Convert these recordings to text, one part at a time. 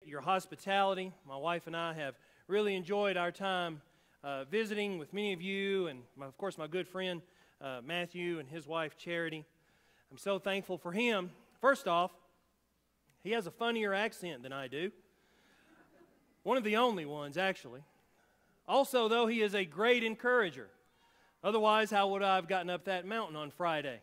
your hospitality. My wife and I have really enjoyed our time visiting with many of you, and of course my good friend Matthew and his wife Charity. I'm so thankful for him. First off, he has a funnier accent than I do. One of the only ones, actually. Also, though, he is a great encourager. Otherwise, how would I have gotten up that mountain on Friday?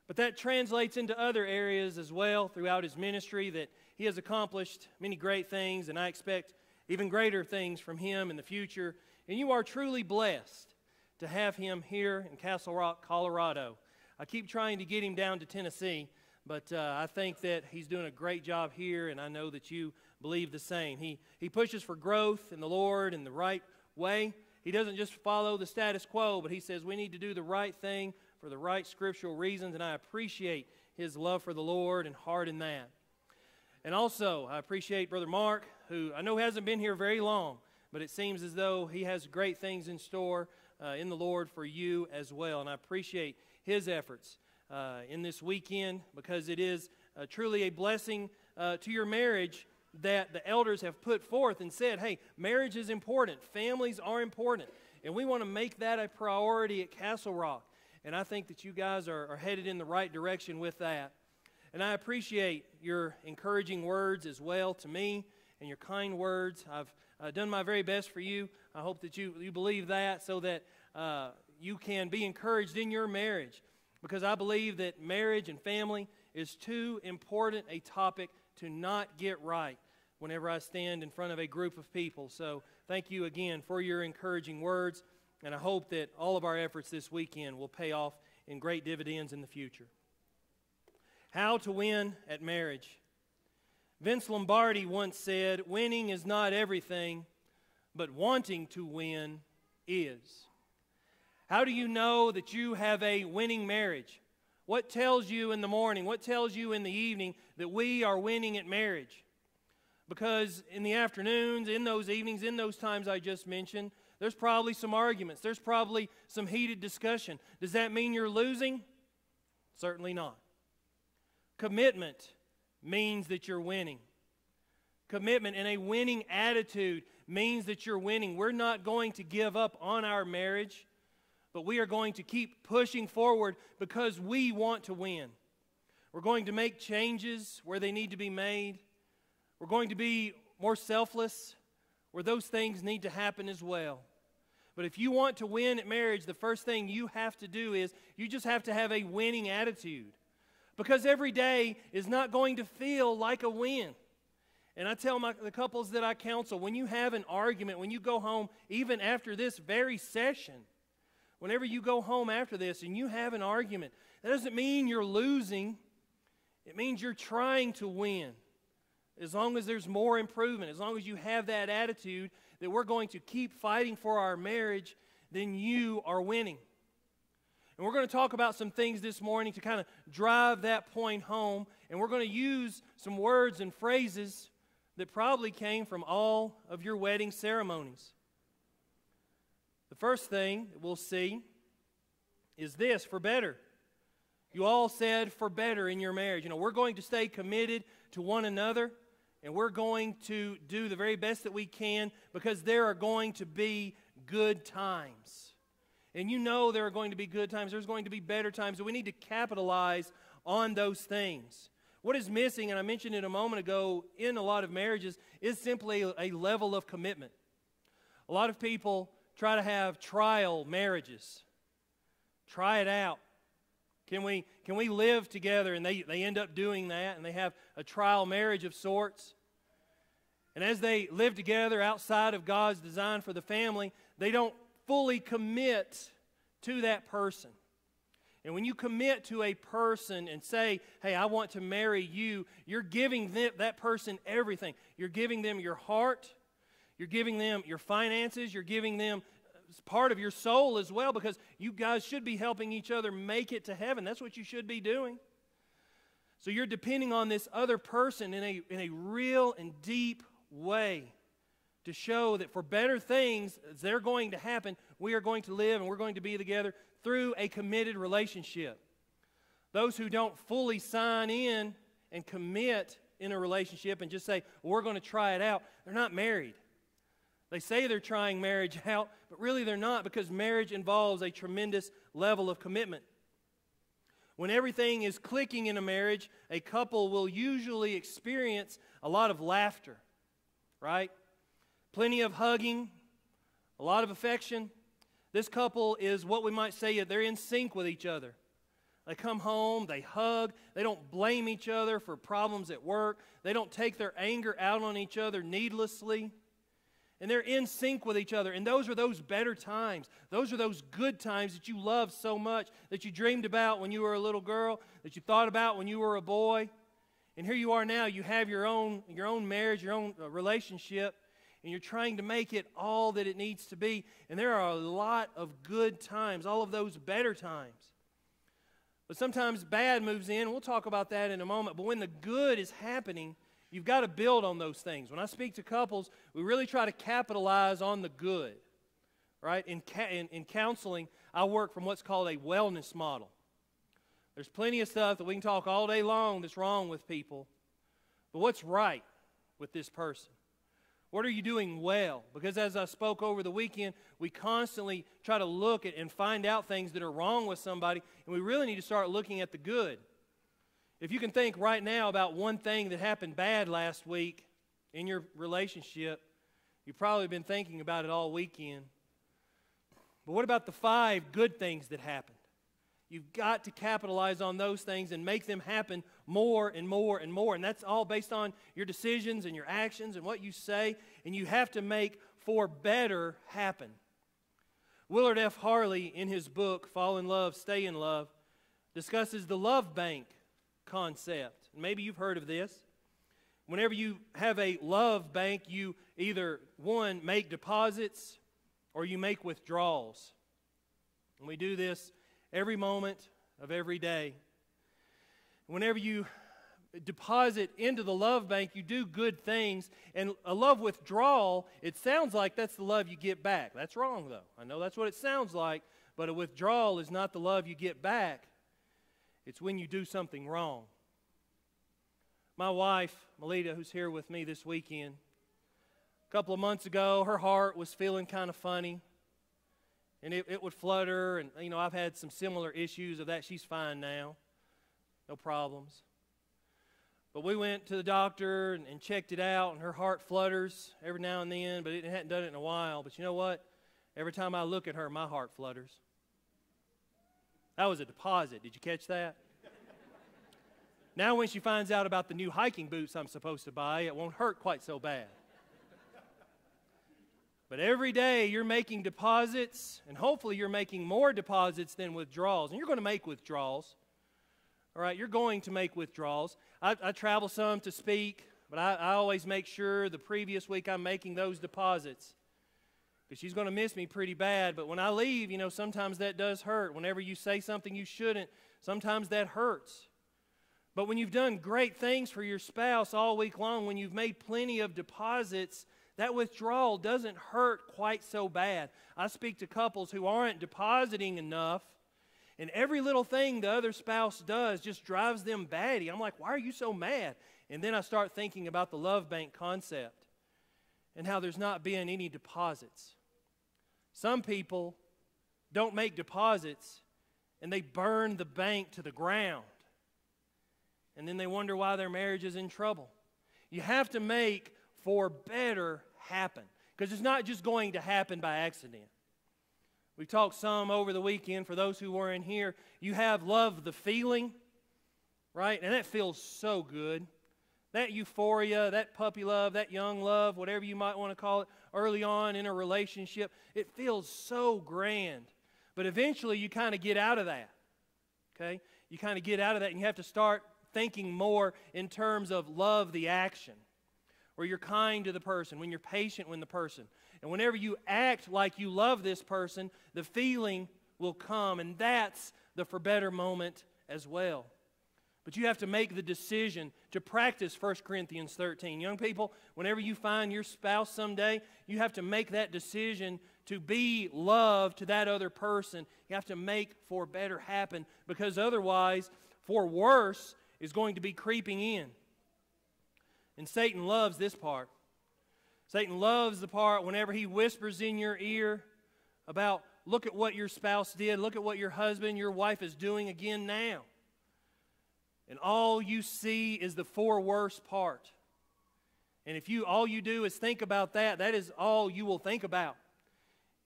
But that translates into other areas as well throughout his ministry, that he has accomplished many great things, and I expect even greater things from him in the future. And you are truly blessed to have him here in Castle Rock, Colorado. I keep trying to get him down to Tennessee, but I think that he's doing a great job here, and I know that you believe the same. He pushes for growth in the Lord in the right way. He doesn't just follow the status quo, but he says we need to do the right thing for the right scriptural reasons, and I appreciate his love for the Lord and heart in that. And also, I appreciate Brother Mark, who I know hasn't been here very long, but it seems as though he has great things in store in the Lord for you as well, and I appreciate his efforts in this weekend, because it is truly a blessing to your marriage that the elders have put forth and said, hey, marriage is important, families are important, and we want to make that a priority at Castle Rock. And I think that you guys are headed in the right direction with that. And I appreciate your encouraging words as well to me and your kind words. I've done my very best for you. I hope that you believe that, so that you can be encouraged in your marriage, because I believe that marriage and family is too important a topic to not get right whenever I stand in front of a group of people. So thank you again for your encouraging words, and I hope that all of our efforts this weekend will pay off in great dividends in the future. How to win at marriage. Vince Lombardi once said, winning is not everything, but wanting to win is. How do you know that you have a winning marriage? What tells you in the morning, what tells you in the evening that we are winning at marriage? Because in the afternoons, in those evenings, in those times I just mentioned, there's probably some arguments. There's probably some heated discussion. Does that mean you're losing? Certainly not. Commitment means that you're winning. Commitment and a winning attitude means that you're winning. We're not going to give up on our marriage, but we are going to keep pushing forward because we want to win. We're going to make changes where they need to be made. We're going to be more selfless where those things need to happen as well. But if you want to win at marriage, the first thing you have to do is you just have to have a winning attitude. Because every day is not going to feel like a win. And I tell the couples that I counsel, when you have an argument, when you go home, even after this very session, whenever you go home after this and you have an argument, that doesn't mean you're losing. It means you're trying to win. As long as there's more improvement, as long as you have that attitude that we're going to keep fighting for our marriage, then you are winning. And we're going to talk about some things this morning to kind of drive that point home. And we're going to use some words and phrases that probably came from all of your wedding ceremonies. The first thing that we'll see is this: for better. You all said for better in your marriage. You know, we're going to stay committed to one another, and we're going to do the very best that we can, because there are going to be good times. And you know there are going to be good times. There's going to be better times. So we need to capitalize on those things. What is missing, and I mentioned it a moment ago, in a lot of marriages, is simply a level of commitment. A lot of people try to have trial marriages. Try it out. Can we live together? And they end up doing that, and they have a trial marriage of sorts. And as they live together outside of God's design for the family, they don't fully commit to that person. And when you commit to a person and say, hey, I want to marry you, you're giving that person everything. You're giving them your heart. You're giving them your finances. You're giving them part of your soul as well, because you guys should be helping each other make it to heaven. That's what you should be doing. So you're depending on this other person in a real and deep way to show that for better things, they're going to happen, we are going to live and we're going to be together through a committed relationship. Those who don't fully sign in and commit in a relationship and just say, well, we're going to try it out, they're not married. They say they're trying marriage out, but really they're not, because marriage involves a tremendous level of commitment. When everything is clicking in a marriage, a couple will usually experience a lot of laughter, right? Plenty of hugging, a lot of affection. This couple is what we might say, they're in sync with each other. They come home, they hug, they don't blame each other for problems at work, they don't take their anger out on each other needlessly. And they're in sync with each other. And those are those better times. Those are those good times that you love so much, that you dreamed about when you were a little girl, that you thought about when you were a boy. And here you are now, you have your own marriage, your own relationship, and you're trying to make it all that it needs to be. And there are a lot of good times, all of those better times. But sometimes bad moves in. We'll talk about that in a moment. But when the good is happening, you've got to build on those things. When I speak to couples, we really try to capitalize on the good, right? In counseling, I work from what's called a wellness model. There's plenty of stuff that we can talk all day long that's wrong with people. But what's right with this person? What are you doing well? Because as I spoke over the weekend, we constantly try to look at and find out things that are wrong with somebody, and we really need to start looking at the good. If you can think right now about one thing that happened bad last week in your relationship, you've probably been thinking about it all weekend. But what about the 5 good things that happened? You've got to capitalize on those things and make them happen more and more and more. And that's all based on your decisions and your actions and what you say. And you have to make for better happen. Willard F. Harley, in his book, Fall in Love, Stay in Love, discusses the love bank concept. Maybe you've heard of this. Whenever you have a love bank, you either, one, make deposits or you make withdrawals. And we do this every moment of every day. Whenever you deposit into the love bank, you do good things. And a love withdrawal, it sounds like that's the love you get back. That's wrong, though. I know that's what it sounds like, but a withdrawal is not the love you get back. It's when you do something wrong. My wife, Melita, who's here with me this weekend, a couple of months ago, her heart was feeling kind of funny. And it would flutter, and, I've had some similar issues of that. She's fine now. No problems. But we went to the doctor and checked it out, and her heart flutters every now and then, but it hadn't done it in a while. But you know what? Every time I look at her, my heart flutters. That was a deposit. Did you catch that? Now when she finds out about the new hiking boots I'm supposed to buy, it won't hurt quite so bad. But every day you're making deposits, and hopefully you're making more deposits than withdrawals. And you're going to make withdrawals. All right, you're going to make withdrawals. I travel some to speak, but I always make sure the previous week I'm making those deposits. Because she's going to miss me pretty bad. But when I leave, sometimes that does hurt. Whenever you say something you shouldn't, sometimes that hurts. But when you've done great things for your spouse all week long, when you've made plenty of deposits, that withdrawal doesn't hurt quite so bad. I speak to couples who aren't depositing enough, and every little thing the other spouse does just drives them batty. I'm like, why are you so mad? And then I start thinking about the love bank concept and how there's not been any deposits. Some people don't make deposits, and they burn the bank to the ground. And then they wonder why their marriage is in trouble. You have to make for better happen, because it's not just going to happen by accident. We talked some over the weekend. For those who weren't here, you have love the feeling, right? And that feels so good. That euphoria, that puppy love, that young love, whatever you might want to call it, early on in a relationship, it feels so grand. But eventually you kind of get out of that, okay? You kind of get out of that, and you have to start thinking more in terms of love the action, where you're kind to the person, when you're patient with the person. And whenever you act like you love this person, the feeling will come, and that's the for better moment as well. But you have to make the decision to practice 1 Corinthians 13. Young people, whenever you find your spouse someday, you have to make that decision to be love to that other person. You have to make for better happen, because otherwise, for worse is going to be creeping in. And Satan loves this part. Satan loves the part whenever he whispers in your ear about, look at what your spouse did, look at what your husband, your wife is doing again now. And all you see is the for worse part. And if all you do is think about that, that is all you will think about.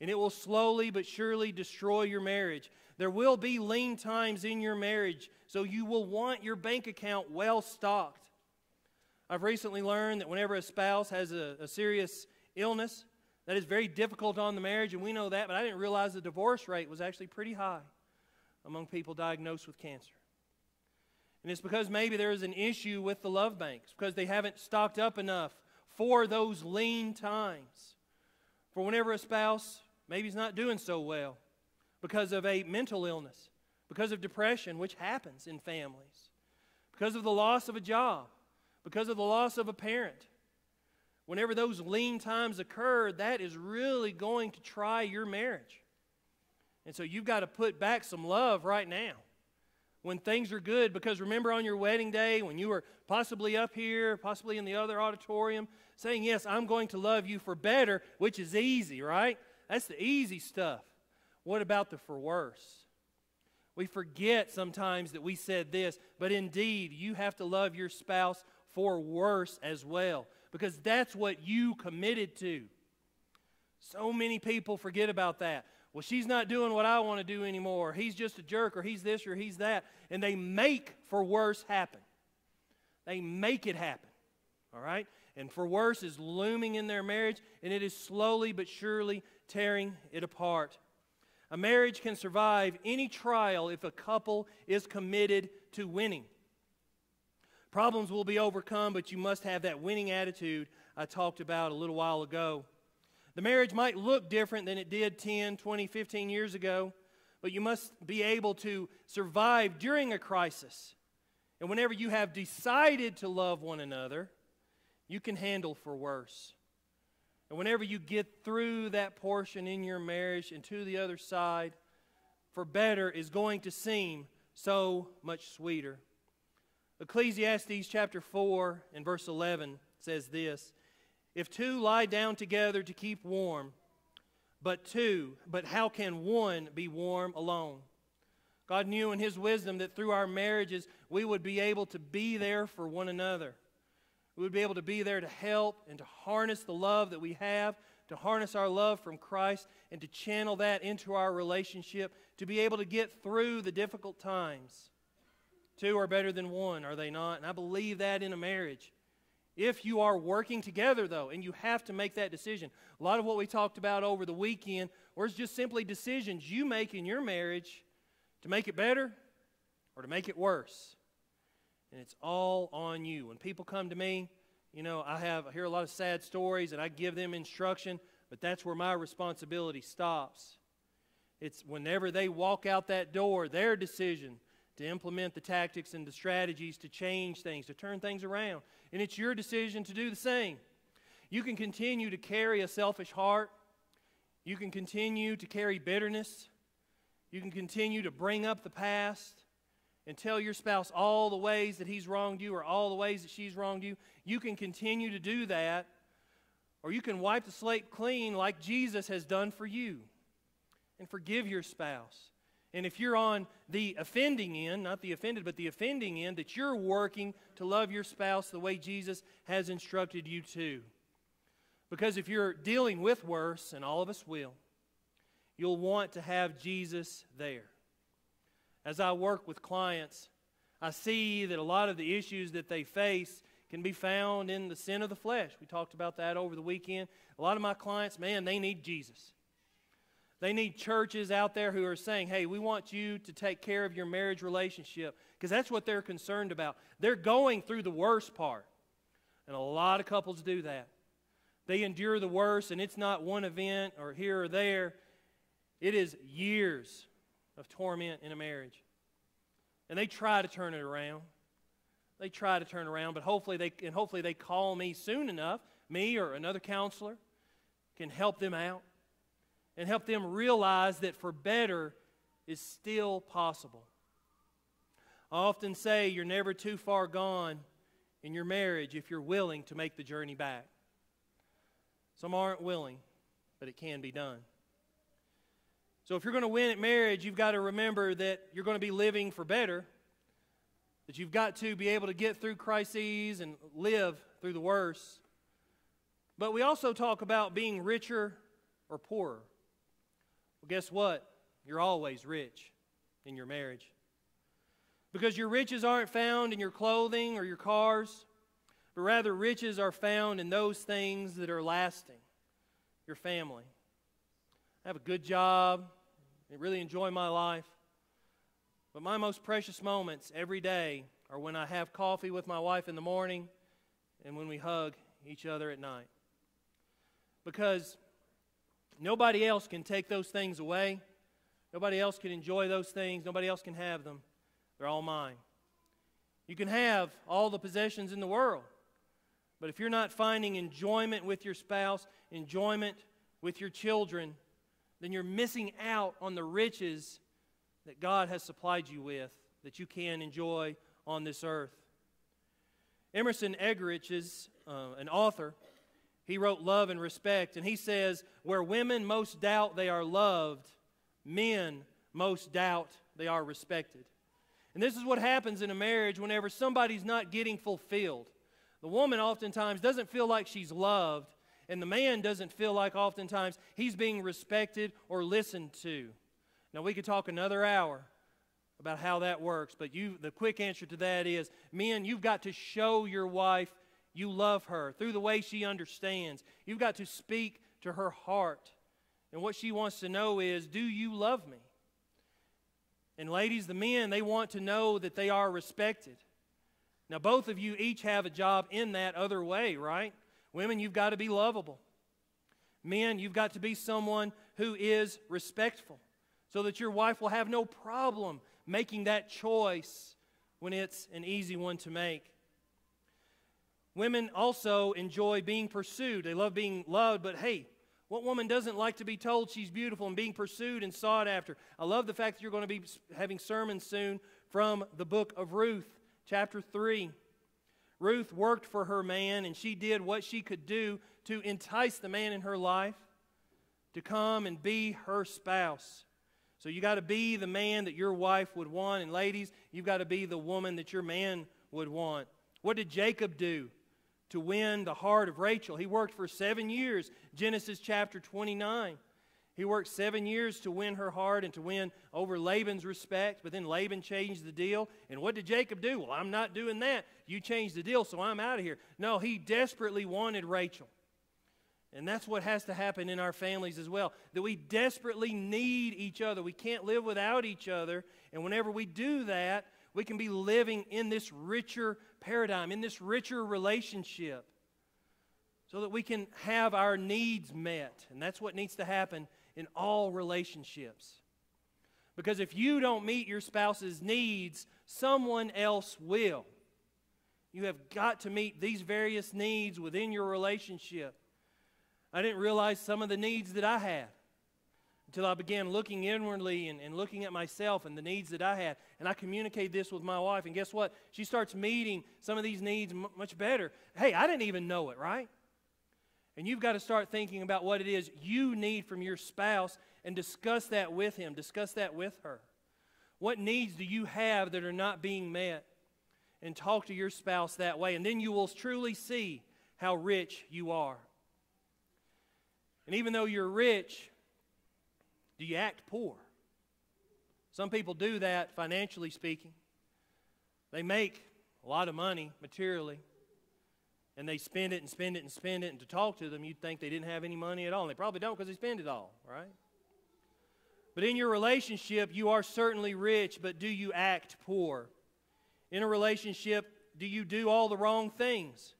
And it will slowly but surely destroy your marriage. There will be lean times in your marriage, so you will want your bank account well stocked. I've recently learned that whenever a spouse has a serious illness, that is very difficult on the marriage, and we know that, but I didn't realize the divorce rate was actually pretty high among people diagnosed with cancer. And it's because maybe there is an issue with the love banks, because they haven't stocked up enough for those lean times. For whenever a spouse maybe is not doing so well because of a mental illness, because of depression, which happens in families, because of the loss of a job, because of the loss of a parent. Whenever those lean times occur, that is really going to try your marriage. And so you've got to put back some love right now when things are good, because remember on your wedding day when you were possibly up here, possibly in the other auditorium, saying, yes, I'm going to love you for better, which is easy, right? That's the easy stuff. What about the for worse? We forget sometimes that we said this, but indeed, you have to love your spouse for worse as well, because that's what you committed to. So many people forget about that. Well, she's not doing what I want to do anymore. He's just a jerk, or he's this, or he's that. And they make for worse happen. They make it happen. All right? And for worse is looming in their marriage, and it is slowly but surely tearing it apart. A marriage can survive any trial if a couple is committed to winning. Problems will be overcome, but you must have that winning attitude I talked about a little while ago. The marriage might look different than it did 10, 20, 15 years ago, but you must be able to survive during a crisis. And whenever you have decided to love one another, you can handle for worse. And whenever you get through that portion in your marriage and to the other side, for better is going to seem so much sweeter. Ecclesiastes chapter 4 and verse 11 says this, if two lie down together to keep warm, but how can one be warm alone? God knew in His wisdom that through our marriages we would be able to be there for one another. We would be able to be there to help and to harness the love that we have, to harness our love from Christ and to channel that into our relationship, to be able to get through the difficult times. Two are better than one, are they not? And I believe that in a marriage. If you are working together, though, and you have to make that decision. A lot of what we talked about over the weekend was just simply decisions you make in your marriage to make it better or to make it worse. And it's all on you. When people come to me, you know, I hear a lot of sad stories and I give them instruction, but that's where my responsibility stops. It's whenever they walk out that door, their decision to implement the tactics and the strategies to change things, to turn things around. And it's your decision to do the same. You can continue to carry a selfish heart. You can continue to carry bitterness. You can continue to bring up the past and tell your spouse all the ways that he's wronged you or all the ways that she's wronged you. You can continue to do that, or you can wipe the slate clean like Jesus has done for you and forgive your spouse. And if you're on the offending end, not the offended, but the offending end, that you're working to love your spouse the way Jesus has instructed you to. Because if you're dealing with worse, and all of us will, you'll want to have Jesus there. As I work with clients, I see that a lot of the issues that they face can be found in the sin of the flesh. We talked about that over the weekend. A lot of my clients, man, they need Jesus. They need churches out there who are saying, hey, we want you to take care of your marriage relationship, because that's what they're concerned about. They're going through the worst part, and a lot of couples do that. They endure the worst, and it's not one event or here or there. It is years of torment in a marriage. And they try to turn it around. They try to turn it around, but hopefully they call me soon enough, me or another counselor can help them out and help them realize that for better is still possible. I often say you're never too far gone in your marriage if you're willing to make the journey back. Some aren't willing, but it can be done. So if you're going to win at marriage, you've got to remember that you're going to be living for better, that you've got to be able to get through crises and live through the worst. But we also talk about being richer or poorer. Well, guess what? You're always rich in your marriage. Because your riches aren't found in your clothing or your cars, but rather riches are found in those things that are lasting. Your family. I have a good job. I really enjoy my life. But my most precious moments every day are when I have coffee with my wife in the morning and when we hug each other at night. Because nobody else can take those things away. Nobody else can enjoy those things. Nobody else can have them. They're all mine. You can have all the possessions in the world, but if you're not finding enjoyment with your spouse, enjoyment with your children, then you're missing out on the riches that God has supplied you with that you can enjoy on this earth. Emerson Eggerichs is an author. He wrote Love and Respect, and he says, where women most doubt they are loved, men most doubt they are respected. And this is what happens in a marriage whenever somebody's not getting fulfilled. The woman oftentimes doesn't feel like she's loved, and the man doesn't feel like oftentimes he's being respected or listened to. Now, we could talk another hour about how that works, but the quick answer to that is, men, you've got to show your wife you love her through the way she understands. You've got to speak to her heart. And what she wants to know is, do you love me? And ladies, the men, they want to know that they are respected. Now, both of you each have a job in that other way, right? Women, you've got to be lovable. Men, you've got to be someone who is respectful so that your wife will have no problem making that choice when it's an easy one to make. Women also enjoy being pursued. They love being loved, but hey, what woman doesn't like to be told she's beautiful and being pursued and sought after? I love the fact that you're going to be having sermons soon from the book of Ruth, chapter 3. Ruth worked for her man, and she did what she could do to entice the man in her life to come and be her spouse. So you got to be the man that your wife would want, and ladies, you've got to be the woman that your man would want. What did Jacob do to win the heart of Rachel? He worked for 7 years. Genesis chapter 29. He worked 7 years to win her heart and to win over Laban's respect, but then Laban changed the deal. And what did Jacob do? Well, I'm not doing that. You changed the deal, so I'm out of here. No, he desperately wanted Rachel. And that's what has to happen in our families as well, that we desperately need each other. We can't live without each other. And whenever we do that, we can be living in this richer paradigm, in this richer relationship, so that we can have our needs met. And that's what needs to happen in all relationships. Because if you don't meet your spouse's needs, someone else will. You have got to meet these various needs within your relationship. I didn't realize some of the needs that I had until I began looking inwardly and looking at myself and the needs that I had. And I communicate this with my wife, and guess what? She starts meeting some of these needs much better. Hey, I didn't even know it, right? And you've got to start thinking about what it is you need from your spouse and discuss that with him, discuss that with her. What needs do you have that are not being met? And talk to your spouse that way, and then you will truly see how rich you are. And even though you're rich, do you act poor? Some people do that, financially speaking. They make a lot of money materially, and they spend it and spend it and spend it, and to talk to them, you'd think they didn't have any money at all. And they probably don't, because they spend it all, right? But in your relationship, you are certainly rich, but do you act poor? In a relationship, do you do all the wrong things?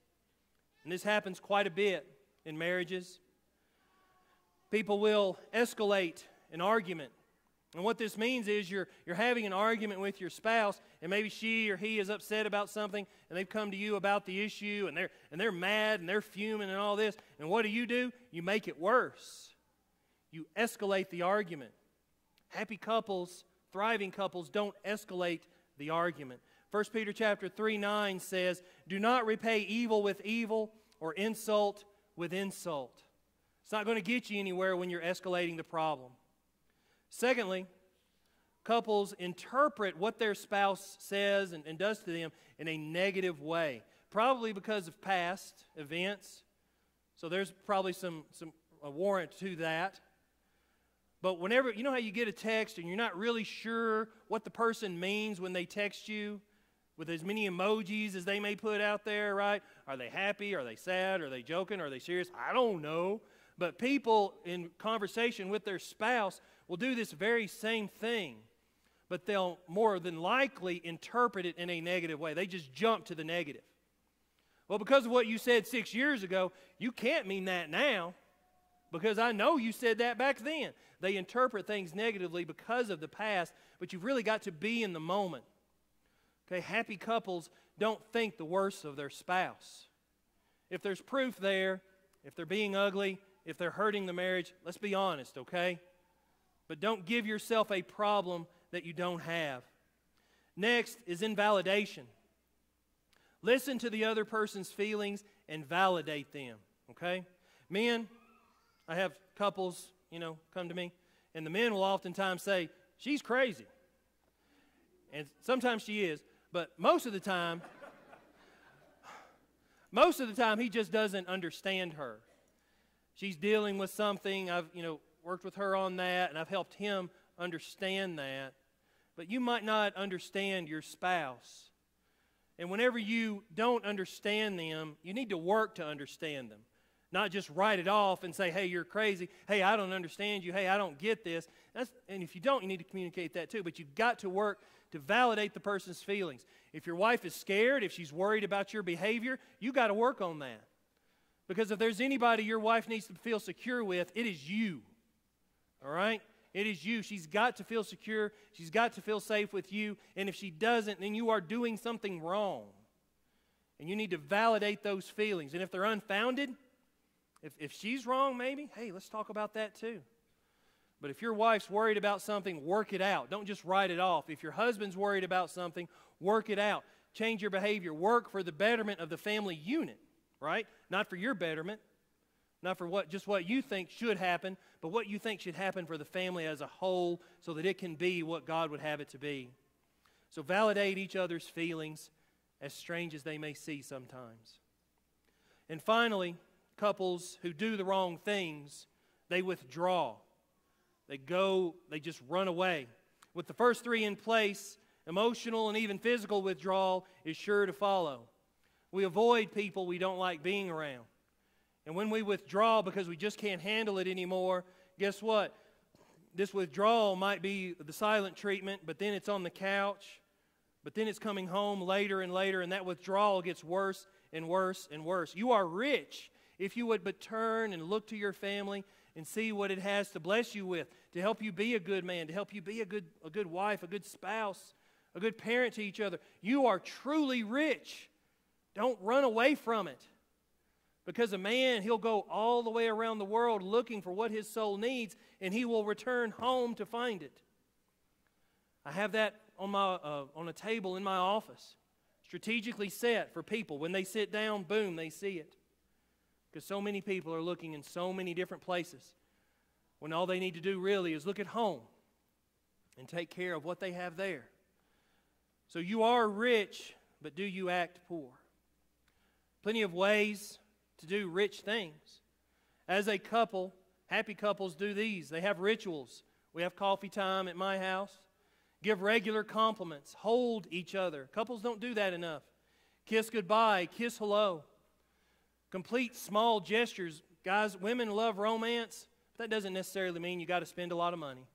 And this happens quite a bit in marriages. People will escalate an argument. And what this means is you're having an argument with your spouse, and maybe she or he is upset about something, and they've come to you about the issue, and they're mad, and they're fuming and all this. And what do? You make it worse. You escalate the argument. Happy couples, thriving couples, don't escalate the argument. 1 Peter chapter 3:9 says, "Do not repay evil with evil or insult with insult." It's not going to get you anywhere when you're escalating the problem. Secondly, couples interpret what their spouse says and does to them in a negative way, probably because of past events. So there's probably a warrant to that. But whenever, you know how you get a text and you're not really sure what the person means when they text you with as many emojis as they may put out there, right? Are they happy? Are they sad? Are they joking? Are they serious? I don't know. But people in conversation with their spouse will do this very same thing, but they'll more than likely interpret it in a negative way. They just jump to the negative. Well, because of what you said 6 years ago, you can't mean that now, because I know you said that back then. They interpret things negatively because of the past, but you've really got to be in the moment. Okay, happy couples don't think the worst of their spouse. If there's proof there, if they're being ugly, if they're hurting the marriage, let's be honest, okay? But don't give yourself a problem that you don't have. Next is invalidation. Listen to the other person's feelings and validate them, okay? Men, I have couples, come to me, and the men will oftentimes say, "She's crazy." And sometimes she is, but most of the time he just doesn't understand her. She's dealing with something. I've, worked with her on that, and I've helped him understand that. But you might not understand your spouse. And whenever you don't understand them, you need to work to understand them. Not just write it off and say, "Hey, you're crazy. Hey, I don't understand you. Hey, I don't get this." And if you don't, you need to communicate that too. But you've got to work to validate the person's feelings. If your wife is scared, if she's worried about your behavior, you got to work on that. Because if there's anybody your wife needs to feel secure with, it is you. All right? It is you. She's got to feel secure. She's got to feel safe with you. And if she doesn't, then you are doing something wrong. And you need to validate those feelings. And if they're unfounded, if she's wrong, maybe, hey, let's talk about that too. But if your wife's worried about something, work it out. Don't just write it off. If your husband's worried about something, work it out. Change your behavior. Work for the betterment of the family unit, right? Not for your betterment. Not for what you think should happen, but what you think should happen for the family as a whole so that it can be what God would have it to be. So validate each other's feelings, as strange as they may seem sometimes. And finally, couples who do the wrong things, they withdraw. They just run away. With the first three in place, emotional and even physical withdrawal is sure to follow. We avoid people we don't like being around. And when we withdraw because we just can't handle it anymore, guess what? This withdrawal might be the silent treatment, but then it's on the couch, but then it's coming home later and later, and that withdrawal gets worse and worse and worse. You are rich if you would but turn and look to your family and see what it has to bless you with, to help you be a good man, to help you be a good wife, a good spouse, a good parent to each other. You are truly rich. Don't run away from it. Because a man, he'll go all the way around the world looking for what his soul needs, and he will return home to find it. I have that on a table in my office, strategically set for people. When they sit down, boom, they see it. Because so many people are looking in so many different places, when all they need to do really is look at home and take care of what they have there. So you are rich, but do you act poor? Plenty of ways to do rich things. As a couple, happy couples do these. They have rituals. We have coffee time at my house. Give regular compliments. Hold each other. Couples don't do that enough. Kiss goodbye. Kiss hello. Complete small gestures. Guys, women love romance. But that doesn't necessarily mean you got to spend a lot of money.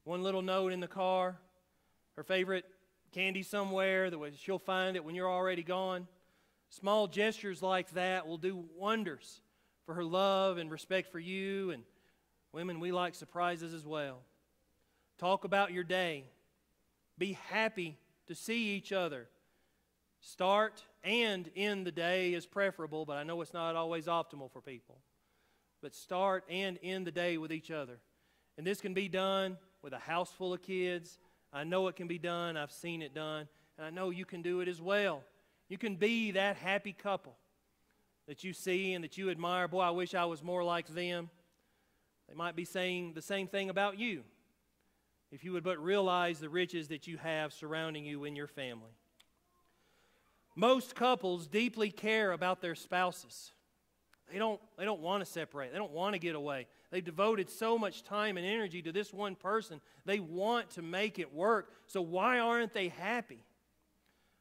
One little note in the car. Her favorite candy somewhere. That she'll find it when you're already gone. Small gestures like that will do wonders for her love and respect for you. And women, we like surprises as well. Talk about your day. Be happy to see each other. Start and end the day is preferable, but I know it's not always optimal for people. But start and end the day with each other. And this can be done with a house full of kids. I know it can be done. I've seen it done. and I know you can do it as well. You can be that happy couple that you see and that you admire. Boy, I wish I was more like them. They might be saying the same thing about you if you would but realize the riches that you have surrounding you in your family. Most couples deeply care about their spouses. They don't want to separate. They don't want to get away. They've devoted so much time and energy to this one person. They want to make it work. So why aren't they happy?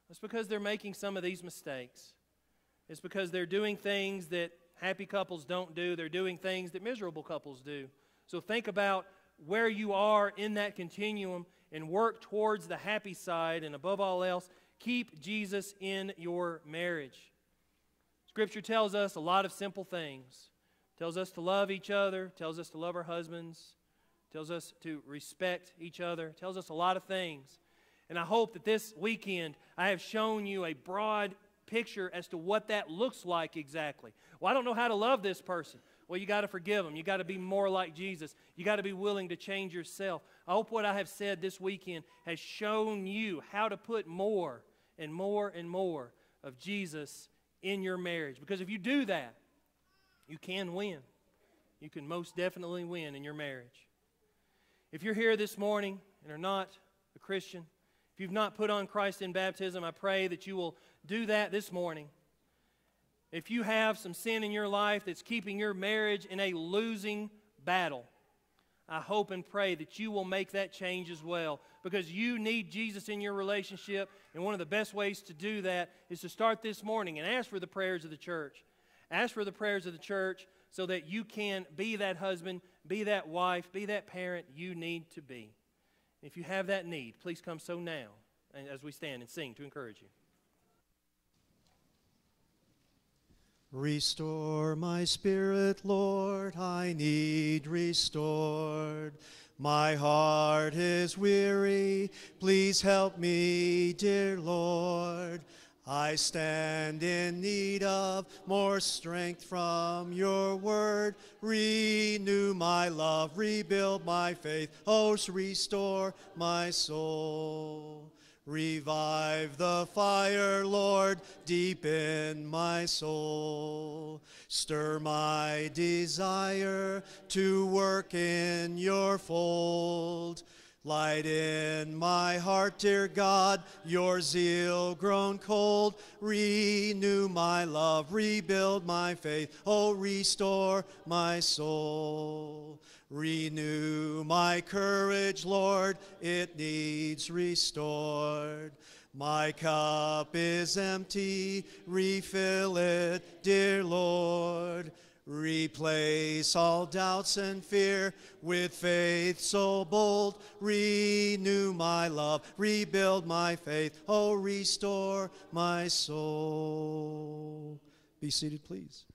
It's because they're making some of these mistakes. It's because they're doing things that happy couples don't do. They're doing things that miserable couples do. So think about where you are in that continuum and work towards the happy side. And above all else, keep Jesus in your marriage. Scripture tells us a lot of simple things. It tells us to love each other. It tells us to love our husbands. It tells us to respect each other. It tells us a lot of things. And I hope that this weekend I have shown you a broad picture as to what that looks like exactly. Well, I don't know how to love this person. Well, you got to forgive them. You got to be more like Jesus. You got to be willing to change yourself. I hope what I have said this weekend has shown you how to put more and more and more of Jesus in your marriage. Because if you do that, you can win. You can most definitely win in your marriage. If you're here this morning and are not a Christian, if you've not put on Christ in baptism, I pray that you will do that this morning. If you have some sin in your life that's keeping your marriage in a losing battle, I hope and pray that you will make that change as well, because you need Jesus in your relationship, and one of the best ways to do that is to start this morning and ask for the prayers of the church. Ask for the prayers of the church so that you can be that husband, be that wife, be that parent you need to be. If you have that need, please come so now as we stand and sing to encourage you. Restore my spirit, Lord, I need restored. My heart is weary, please help me, dear Lord. I stand in need of more strength from your word. Renew my love, rebuild my faith, oh, restore my soul. Revive the fire, Lord, deep in my soul. Stir my desire to work in your fold. Light in my heart, dear God, your zeal grown cold. Renew my love, rebuild my faith, oh, restore my soul. Renew my courage, Lord, it needs restored. My cup is empty, refill it, dear Lord. Replace all doubts and fear with faith so bold. Renew my love, rebuild my faith, oh, restore my soul. Be seated, please.